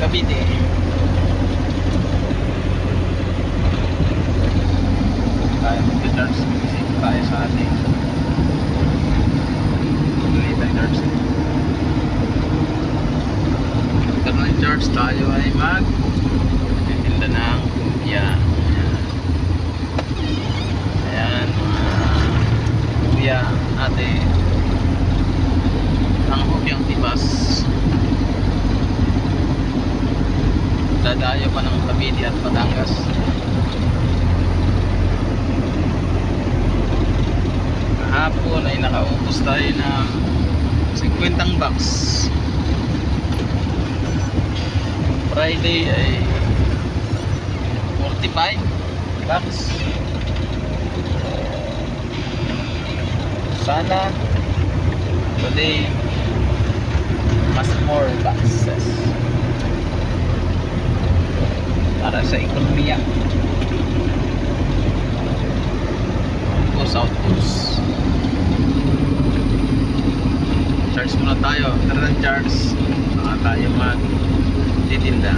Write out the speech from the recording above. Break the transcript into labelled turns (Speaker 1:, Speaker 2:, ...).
Speaker 1: Cavite. Tayo mag-charge kasi tayo sa ating charge. After ng charge tayo ay titinda ng yan. Ayan, kuya, ate, ang hupyang tibas. Dadayo pa ng Cavite at Batangas. Kahapon ay nakaubos tayo ng 50 box. Friday ay 45 box. Sana today mas more boxes para sa ekonomiya. Go South Coast. Charge muna tayo. Tara ng charge. Saka tayo mag titinda.